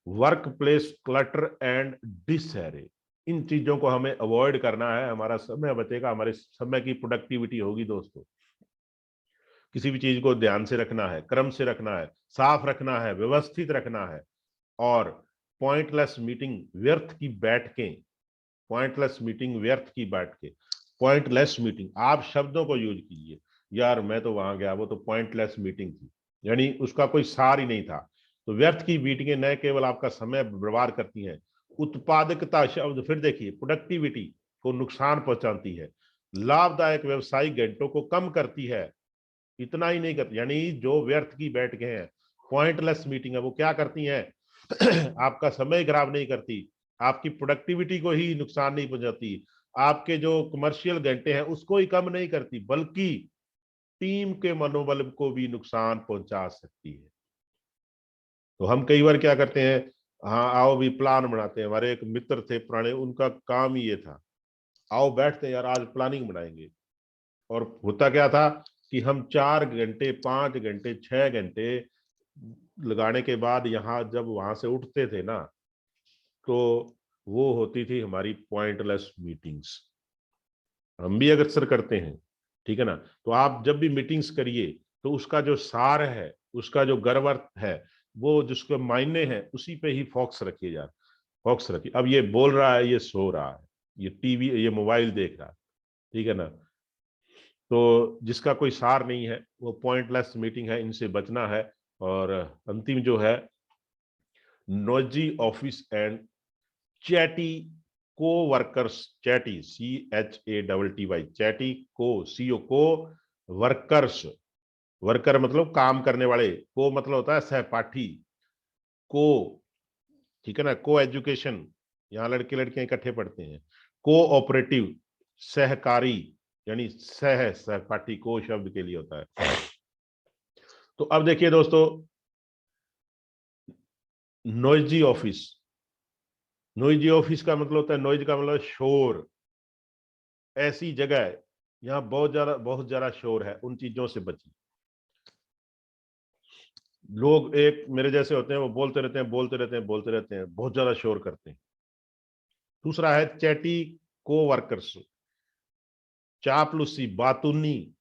वर्क प्लेस क्लटर एंड डिसहैरे, इन चीजों को हमें अवॉइड करना है, हमारा समय बचेगा, हमारे समय की प्रोडक्टिविटी होगी दोस्तों। किसी भी चीज को ध्यान से रखना है, क्रम से रखना है, साफ रखना है, व्यवस्थित रखना है। और पॉइंटलेस मीटिंग, व्यर्थ की बैठकें, पॉइंटलेस मीटिंग, व्यर्थ की बैठकें। पॉइंटलेस मीटिंग, आप शब्दों को यूज कीजिए। यार मैं तो वहां गया, वो तो पॉइंटलेस मीटिंग थी, यानी उसका कोई सार ही नहीं था। तो व्यर्थ की मीटिंगें न केवल आपका समय बर्बाद करती हैं, उत्पादकता शब्द फिर देखिए, प्रोडक्टिविटी को नुकसान पहुंचाती है, लाभदायक व्यवसायिक घंटों को कम करती है। इतना ही नहीं करती, यानी जो व्यर्थ की बैठकें हैं, पॉइंटलेस मीटिंग है, वो क्या करती हैं आपका समय खराब नहीं करती, आपकी प्रोडक्टिविटी को ही नुकसान नहीं पहुंचाती, आपके जो कमर्शियल घंटे हैं उसको ही कम नहीं करती, बल्कि टीम के मनोबल को भी नुकसान पहुंचा सकती है। तो हम कई बार क्या करते हैं, हाँ आओ भी प्लान बनाते हैं। हमारे एक मित्र थे पुराने, उनका काम ही ये था, आओ बैठते हैं यार आज प्लानिंग बनाएंगे। और होता क्या था कि हम 4 घंटे, 5 घंटे, 6 घंटे लगाने के बाद यहाँ जब वहां से उठते थे ना, तो वो होती थी हमारी पॉइंटलेस मीटिंग्स। हम भी अक्सर करते हैं, ठीक है ना। तो आप जब भी मीटिंग्स करिए तो उसका जो सार है, उसका जो गर्वर्थ है, वो जिसके मायने हैं उसी पे ही फोकस रखिए यार, फोकस रखिए। अब ये बोल रहा है, ये सो रहा है, ये टीवी, ये मोबाइल देख रहा है, ठीक है ना। तो जिसका कोई सार नहीं है वो पॉइंटलेस मीटिंग है, इनसे बचना है। और अंतिम जो है, नोजी ऑफिस एंड चैटी को वर्कर्स, चैटी CHATTY, चैटी को वर्कर्स, वर्कर मतलब काम करने वाले, को मतलब होता है सहपाठी, को, ठीक है ना, को एजुकेशन, यहाँ लड़के लड़कियां इकट्ठे पढ़ते हैं, कोऑपरेटिव सहकारी, यानी सहपाठी को शब्द के लिए होता है। तो अब देखिए दोस्तों, नॉइजी ऑफिस, नॉइजी ऑफिस का मतलब होता है, नॉइज का मतलब शोर, ऐसी जगह है यहाँ बहुत ज्यादा शोर है, उन चीजों से बचिए। लोग एक मेरे जैसे होते हैं, वो बोलते रहते हैं बोलते रहते हैं बोलते रहते हैं, बहुत ज्यादा शोर करते हैं। दूसरा है चैटी को वर्कर्स, चापलूसी बातूनी,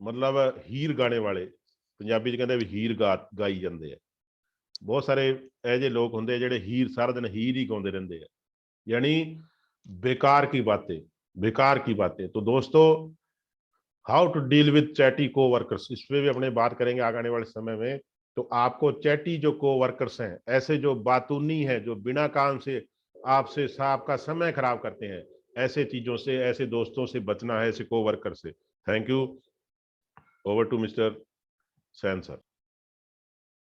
मतलब हीर गाने वाले, पंजाबी च कहते हीर गाई जाते हैं। बहुत सारे ऐसे लोग होंगे ਜਿਹੜੇ हीर सारा दिन हीर ही गाते रहते हैं, यानी बेकार की बातें, बेकार की बातें। तो दोस्तों, how to deal with chatty coworkers, इस पर भी अपने बात करेंगे आने वाले समय में। तो आपको चैटी जो को वर्कर्स हैं, ऐसे जो बातूनी है, जो बिना काम से आपसे आपका समय खराब करते हैं, ऐसे चीजों से, ऐसे दोस्तों से बचना है, ऐसे को वर्कर से। Thank you. Over to mister San sir.